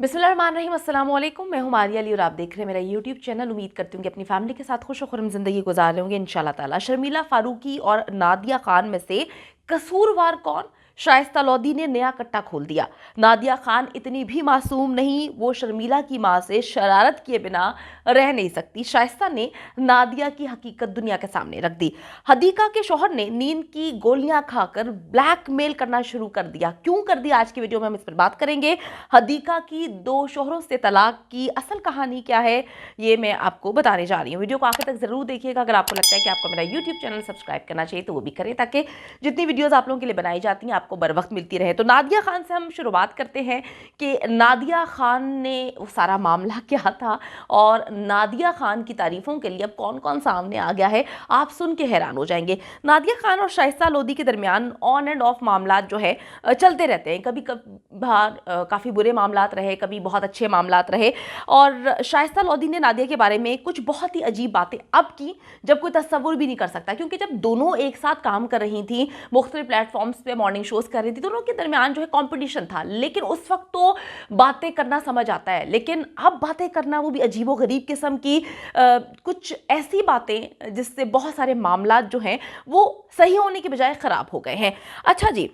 बिस्मिल्लाहिर्रहमानिर्रहीम, अस्सलाम वालेकुम। मैं हूं मारिया अली और आप देख रहे हैं मेरा यूट्यूब चैनल। उम्मीद करती हूँ कि अपनी फैमिली के साथ खुश और खुर्रम ज़िंदगी गुजार रहे होंगे इंशाल्लाह ताला। शर्मिला फारूकी और नादिया खान में से कसूरवार कौन? शाइस्ता लोधी ने नया कट्टा खोल दिया। नादिया खान इतनी भी मासूम नहीं, वो शर्मिला की मां से शरारत किए बिना रह नहीं सकती। शाइस्ता ने नादिया की हकीकत दुनिया के सामने रख दी। हदीका के शौहर ने नींद की गोलियां खाकर ब्लैकमेल करना शुरू कर दिया। क्यों कर दिया? आज की वीडियो में हम इस पर बात करेंगे। हदीका की 2 शौहरों से तलाक की असल कहानी क्या है, ये मैं आपको बताने जा रही हूँ। वीडियो को आखिर तक जरूर देखिएगा। अगर आपको लगता है कि आपको मेरा यूट्यूब चैनल सब्सक्राइब करना चाहिए तो वो भी करें, ताकि जितनी वीडियोस आप लोगों के लिए बनाई जाती हैं आपको बर वक्त मिलती रहे। तो नादिया खान से हम शुरुआत करते हैं कि नादिया खान ने वो सारा मामला क्या था और नादिया खान की तारीफों के लिए अब कौन कौन सामने आ गया है, आप सुन के हैरान हो जाएंगे। नादिया खान और शाइस्ता लोधी के दरमियान ऑन एंड ऑफ मामला जो है चलते रहते हैं। कभी कभार काफ़ी बुरे मामलात रहे, कभी बहुत अच्छे मामलात रहे। और शाइस्ता लोधी ने नादिया के बारे में कुछ बहुत ही अजीब बातें अब की जब कोई तस्वुर भी नहीं कर सकता, क्योंकि जब दोनों एक साथ काम कर रही थी, मुख्तलिफ प्लेटफॉर्म्स पे मॉर्निंग शोज कर रही थी, दोनों के दरमियान जो है कंपटीशन था। लेकिन उस वक्त तो बातें करना समझ आता है, लेकिन अब बातें करना वो भी अजीबो गरीब किस्म की कुछ ऐसी बातें जिससे बहुत सारे मामलात जो हैं वो सही होने के बजाय ख़राब हो गए हैं। अच्छा जी,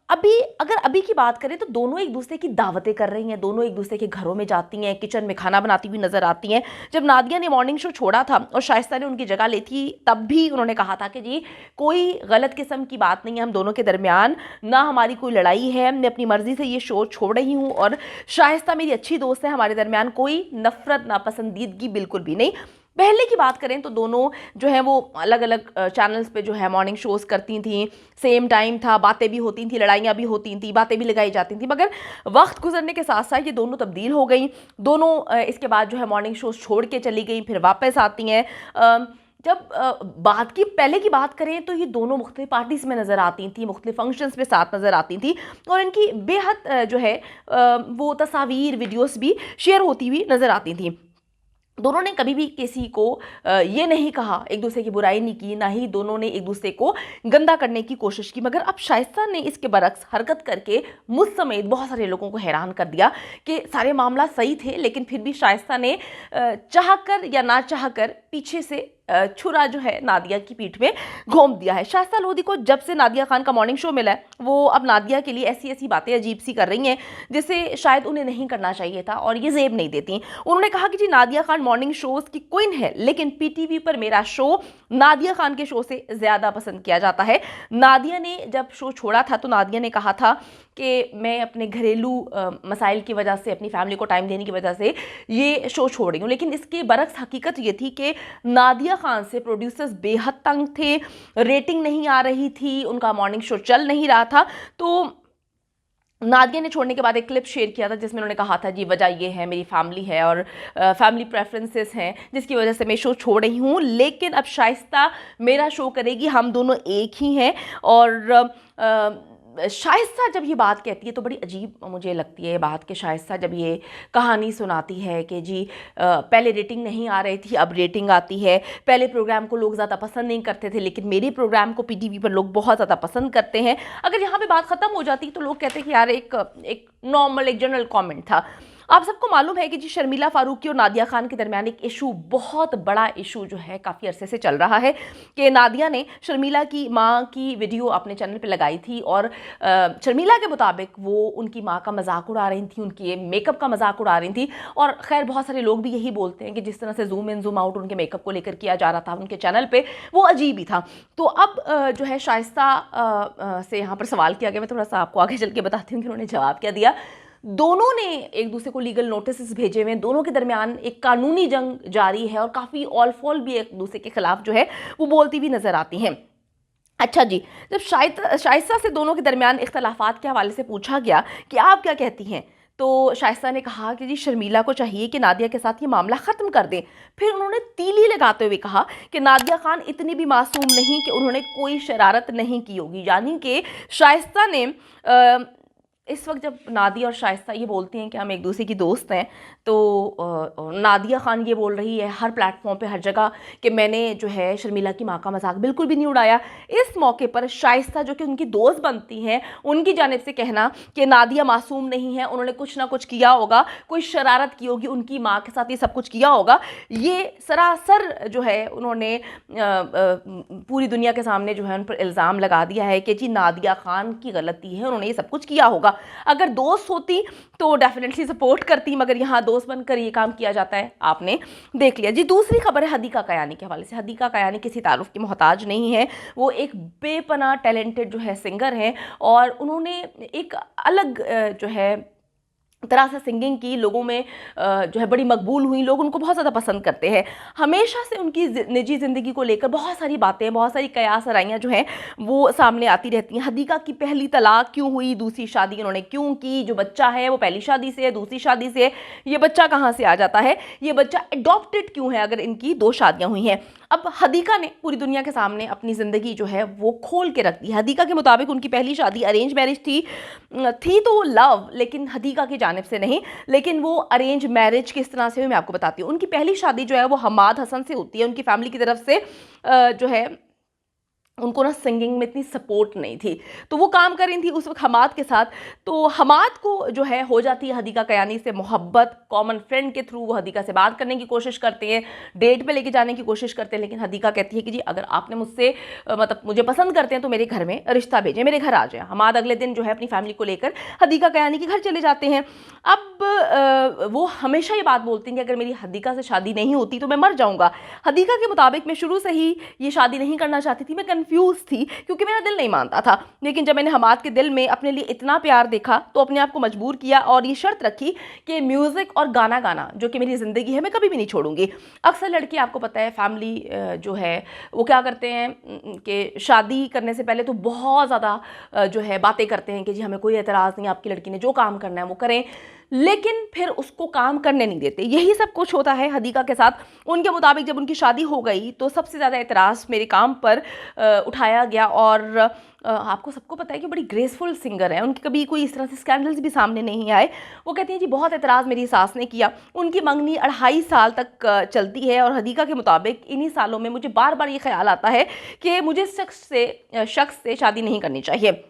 अभी की बात करें तो दोनों एक दूसरे की दावतें कर रही हैं, दोनों एक दूसरे के घरों में जाती हैं, किचन में खाना बनाती हुई नजर आती हैं। जब नादिया ने मॉर्निंग शो छोड़ा था और शाइस्ता ने उनकी जगह ली थी, तब भी उन्होंने कहा था कि जी कोई गलत किस्म की बात नहीं है हम दोनों के दरमियान, ना हमारी कोई लड़ाई है, मैं अपनी मर्जी से ये शो छोड़ रही हूँ और शाइस्ता मेरी अच्छी दोस्त है, हमारे दरमियान कोई नफरत नापसंदीदगी बिल्कुल भी नहीं। पहले की बात करें तो दोनों जो है वो अलग अलग चैनल्स पे जो है मॉर्निंग शोज करती थी, सेम टाइम था, बातें भी होती थी, लड़ाइयाँ भी होती थी, बातें भी लगाई जाती थी। मगर वक्त गुजरने के साथ साथ ये दोनों तब्दील हो गई। दोनों इसके बाद जो है मॉर्निंग शोज छोड़ के चली गई, फिर वापस आती हैं। जब बात की पहले की बात करें तो ये दोनों मुख्तलिफ पार्टीज़ में नज़र आती थी, मुख्तलिफ फंक्शंस में साथ नज़र आती थी और इनकी बेहद जो है वो तस्वीर वीडियोस भी शेयर होती हुई नज़र आती थी। दोनों ने कभी भी किसी को ये नहीं कहा, एक दूसरे की बुराई नहीं की, ना ही दोनों ने एक दूसरे को गंदा करने की कोशिश की। मगर अब शाइस्ता ने इसके बरक्स हरकत करके मुझ समेत बहुत सारे लोगों को हैरान कर दिया कि सारे मामला सही थे, लेकिन फिर भी शाइस्ता ने चाहकर या ना चाहकर पीछे से छुरा जो है नादिया की पीठ में घोंप दिया है। शाइस्ता लोधी को जब से नादिया खान का मॉर्निंग शो मिला है, वो अब नादिया के लिए ऐसी ऐसी बातें अजीब सी कर रही हैं जिसे शायद उन्हें नहीं करना चाहिए था और ये जेब नहीं देती। उन्होंने कहा कि जी नादिया खान मॉर्निंग शोज की क्वीन है, लेकिन पीटीवी पर मेरा शो नादिया खान के शो से ज़्यादा पसंद किया जाता है। नादिया ने जब शो छोड़ा था तो नादिया ने कहा था कि मैं अपने घरेलू मसाइल की वजह से, अपनी फैमिली को टाइम देने की वजह से ये शो छोड़ रही हूँ। लेकिन इसके बरक्स हकीकत ये थी कि नादिया खान से प्रोड्यूसर्स बेहद तंग थे, रेटिंग नहीं आ रही थी, उनका मॉर्निंग शो चल नहीं रहा था। तो नादिया ने छोड़ने के बाद एक क्लिप शेयर किया था जिसमें उन्होंने कहा था जी वजह ये है, मेरी फैमिली है और फैमिली प्रेफरेंसेस हैं जिसकी वजह से मैं शो छोड़ रही हूँ। लेकिन अब शाइस्ता मेरा शो करेगी, हम दोनों एक ही हैं। और शाइस्ता जब ये बात कहती है तो बड़ी अजीब मुझे लगती है ये बात कि शाइस्ता जब ये कहानी सुनाती है कि जी पहले रेटिंग नहीं आ रही थी, अब रेटिंग आती है, पहले प्रोग्राम को लोग ज़्यादा पसंद नहीं करते थे लेकिन मेरे प्रोग्राम को पीटीवी पर लोग बहुत ज़्यादा पसंद करते हैं। अगर यहाँ पे बात ख़त्म हो जाती तो लोग कहते हैं कि यार एक नॉर्मल, एक जनरल कमेंट था। आप सबको मालूम है कि जी शर्मिला फारूकी और नादिया खान के दरमियान एक इशू, बहुत बड़ा इशू जो है काफ़ी अरसे से चल रहा है कि नादिया ने शर्मिला की माँ की वीडियो अपने चैनल पे लगाई थी और शर्मिला के मुताबिक वो उनकी माँ का मजाक उड़ा रही थी, उनके मेकअप का मजाक उड़ा रही थी। और खैर बहुत सारे लोग भी यही बोलते हैं कि जिस तरह से जूम इन जूम आउट उनके मेकअप को लेकर किया जा रहा था उनके चैनल पे, वो अजीब ही था। तो अब जो है शाइस्ता से यहाँ पर सवाल किया गया, मैं थोड़ा सा आपको आगे चल के बताती हूँ कि उन्होंने जवाब क्या दिया। दोनों ने एक दूसरे को लीगल नोटिस भेजे हुए, दोनों के दरमियान एक कानूनी जंग जारी है और काफ़ी ऑल फॉल भी एक दूसरे के खिलाफ जो है वो बोलती भी नजर आती हैं। अच्छा जी, जब शाइस्ता से दोनों के दरमियान इख्तलाफात के हवाले से पूछा गया कि आप क्या कहती हैं, तो शाइस्ता ने कहा कि जी शर्मिला को चाहिए कि नादिया के साथ ये मामला ख़त्म कर दें। फिर उन्होंने तीली लगाते हुए कहा कि नादिया खान इतनी भी मासूम नहीं कि उन्होंने कोई शरारत नहीं की होगी। यानी कि शाइस्ता ने इस वक्त जब नादिया और शाइस्ता ये बोलती हैं कि हम एक दूसरे की दोस्त हैं, तो नादिया खान ये बोल रही है हर प्लेटफॉर्म पे, हर जगह, कि मैंने जो है शर्मिला की माँ का मजाक बिल्कुल भी नहीं उड़ाया। इस मौके पर शाइस्ता जो कि उनकी दोस्त बनती हैं, उनकी जानिब से कहना कि नादिया मासूम नहीं है, उन्होंने कुछ ना कुछ किया होगा, कोई शरारत की होगी, उनकी माँ के साथ ये सब कुछ किया होगा, ये सरासर जो है उन्होंने पूरी दुनिया के सामने जो है उन पर इल्ज़ाम लगा दिया है कि जी नादिया खान की गलती है, उन्होंने ये सब कुछ किया होगा। अगर दोस्त होती तो डेफिनेटली सपोर्ट करती, मगर यहाँ दोस्त बनकर ये काम किया जाता है, आपने देख लिया जी। दूसरी खबर है हदीका कयानी के हवाले से। हदीका कयानी किसी तारुफ की मोहताज नहीं है, वो एक बेपनाह टैलेंटेड जो है सिंगर हैं, और उन्होंने एक अलग जो है तरह से सिंगिंग की, लोगों में जो है बड़ी मकबूल हुई, लोग उनको बहुत ज़्यादा पसंद करते हैं। हमेशा से उनकी निजी ज़िंदगी को लेकर बहुत सारी बातें, बहुत सारी कयास आराइयाँ जो हैं वो सामने आती रहती हैं। हदीका की पहली तलाक क्यों हुई, दूसरी शादी उन्होंने क्यों की, जो बच्चा है वो पहली शादी से है, दूसरी शादी से है, ये बच्चा कहाँ से आ जाता है, ये बच्चा अडॉप्टेड क्यों है अगर इनकी 2 शादियाँ हुई हैं। अब हदीका ने पूरी दुनिया के सामने अपनी ज़िंदगी जो है वो खोल के रख दी। हदीका के मुताबिक उनकी पहली शादी अरेंज मैरिज थी तो वो लव, लेकिन हदीका की जानिब से नहीं, लेकिन वो अरेंज मैरिज किस तरह से हुई मैं आपको बताती हूँ। उनकी पहली शादी जो है वो हमाद हसन से होती है। उनकी फैमिली की तरफ से जो है उनको ना सिंगिंग में इतनी सपोर्ट नहीं थी, तो वो काम कर रही थी उस वक्त हमाद के साथ। तो हमाद को जो है हो जाती है हदीका कयानी से मोहब्बत, कॉमन फ्रेंड के थ्रू वो हदीका से बात करने की कोशिश करते हैं, डेट पे लेके जाने की कोशिश करते हैं, लेकिन हदीका कहती है कि जी अगर आपने मुझसे मतलब मुझे पसंद करते हैं तो मेरे घर में रिश्ता भेजें, मेरे घर आ जाए। हमाद अगले दिन जो है अपनी फैमिली को लेकर हदीका कयानी के घर चले जाते हैं। अब वो हमेशा ये बात बोलती हैं कि अगर मेरी हदीका से शादी नहीं होती तो मैं मर जाऊँगा। हदीका के मुताबिक मैं शुरू से ही ये शादी नहीं करना चाहती थी, मैं कंफ्यूज थी क्योंकि मेरा दिल नहीं मानता था, लेकिन जब मैंने हमाद के दिल में अपने लिए इतना प्यार देखा तो अपने आप को मजबूर किया और ये शर्त रखी कि म्यूज़िक और गाना गाना जो कि मेरी ज़िंदगी है मैं कभी भी नहीं छोड़ूंगी। अक्सर लड़की आपको पता है फैमिली जो है वो क्या करते हैं कि शादी करने से पहले तो बहुत ज़्यादा जो है बातें करते हैं कि जी हमें कोई एतराज़ नहीं, आपकी लड़की ने जो काम करना है वो करें, लेकिन फिर उसको काम करने नहीं देते। यही सब कुछ होता है हदीका के साथ। उनके मुताबिक जब उनकी शादी हो गई तो सबसे ज़्यादा एतराज़ मेरे काम पर उठाया गया, और आपको सबको पता है कि बड़ी ग्रेसफुल सिंगर है, उनके कभी कोई इस तरह से स्कैंडल्स भी सामने नहीं आए। वो कहती हैं जी बहुत एतराज़ मेरी सास ने किया। उनकी मंगनी 2.5 साल तक चलती है, और हदीका के मुताबिक इन्हीं सालों में मुझे बार बार ये ख्याल आता है कि मुझे शख्स से शादी नहीं करनी चाहिए।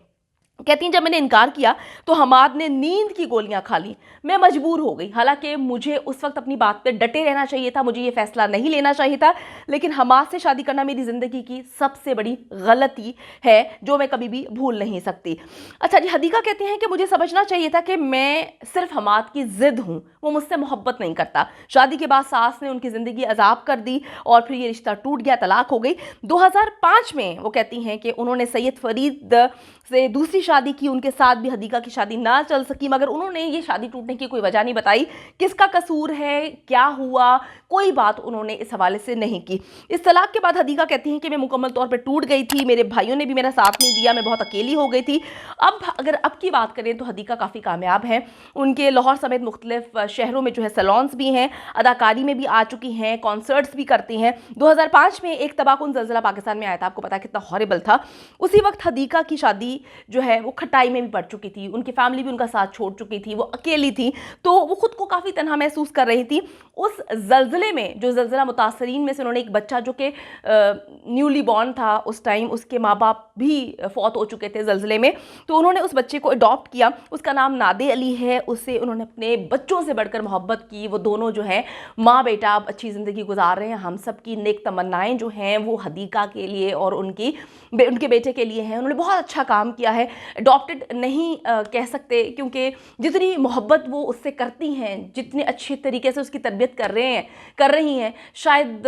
कहती हैं जब मैंने इनकार किया तो हमाद ने नींद की गोलियां खा ली, मैं मजबूर हो गई। हालांकि मुझे उस वक्त अपनी बात पे डटे रहना चाहिए था, मुझे ये फैसला नहीं लेना चाहिए था, लेकिन हमाद से शादी करना मेरी ज़िंदगी की सबसे बड़ी गलती है जो मैं कभी भी भूल नहीं सकती। अच्छा जी, हदीका कहती हैं कि मुझे समझना चाहिए था कि मैं सिर्फ हमाद की ज़िद हूँ, वो मुझसे मोहब्बत नहीं करता। शादी के बाद सास ने उनकी ज़िंदगी अजाब कर दी और फिर ये रिश्ता टूट गया, तलाक हो गई। 2005 में वो कहती हैं कि उन्होंने सैयद फरीद से दूसरी शादी की, उनके साथ भी हदीका की शादी ना चल सकी, मगर उन्होंने ये शादी टूटने की कोई वजह नहीं बताई, किसका कसूर है, क्या हुआ, कोई बात उन्होंने इस हवाले से नहीं की। इस तलाक के बाद हदीका कहती हैं कि मैं मुकम्मल तौर पे टूट गई थी, मेरे भाइयों ने भी मेरा साथ नहीं दिया, मैं बहुत अकेली हो गई थी। अगर अब की बात करें तो हदीका काफ़ी कामयाब हैं, उनके लाहौर समेत मुख्तलिफ शहरों में जो है सैलून्स भी हैं, अदाकारी में भी आ चुकी हैं, कॉन्सर्ट्स भी करती हैं। 2005 में एक तबाहकुन ज़लज़ला पाकिस्तान में आया था, आपको पता है कितना हॉरिबल था। उसी वक्त हदीका की शादी जो है वो खटाई में भी पड़ चुकी थी, उनकी फैमिली भी उनका साथ छोड़ चुकी थी, वो अकेली थी, तो वो खुद को काफ़ी तन्हा महसूस कर रही थी। उस जल्जले में, जो जल्जला मुतासरीन में से उन्होंने एक बच्चा जो कि न्यूली बॉर्न था उस टाइम, उसके माँ बाप भी फौत हो चुके थे जल्जले में, तो उन्होंने उस बच्चे को अडॉप्ट किया। उसका नाम नादे अली है, उससे उन्होंने अपने बच्चों से बढ़कर मोहब्बत की। वो दोनों जो है माँ बेटा अब अच्छी ज़िंदगी गुजार रहे हैं। हम सब की नेक तमन्नाएं जो हैं वो हदीका के लिए और उनके बेटे के लिए हैं। उन्होंने बहुत अच्छा काम किया है। अडॉप्टेड नहीं कह सकते, क्योंकि जितनी मोहब्बत वो उससे करती हैं, जितने अच्छे तरीके से उसकी तरबियत कर रही हैं, शायद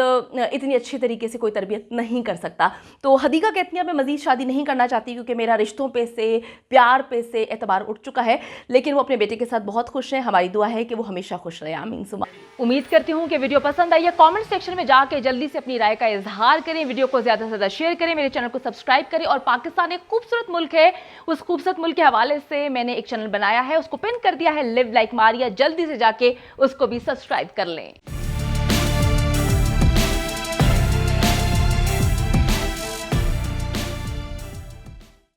इतनी अच्छी तरीके से कोई तरबियत नहीं कर सकता। तो हदीका कहती हैं मैं मज़ीद शादी नहीं करना चाहती, क्योंकि मेरा रिश्तों पे से, प्यार पे से एतबार उठ चुका है, लेकिन वो अपने बेटे के साथ बहुत खुश हैं। हमारी दुआ है कि वो हमेशा खुश रहे। आमीन सुमा। उम्मीद करती हूँ कि वीडियो पसंद आई है। कमेंट सेक्शन में जाके जल्दी से अपनी राय का इजहार करें, वीडियो को ज़्यादा से ज़्यादा शेयर करें, मेरे चैनल को सब्सक्राइब करें। और पाकिस्तान एक खूबसूरत मुल्क है, उस खूबसूरत मुल्क के हवाले से मैंने एक चैनल बनाया है, उसको पिन कर दिया है, लिव लाइक मारिया। जल्दी से जाके उसको भी सब्सक्राइब कर लें।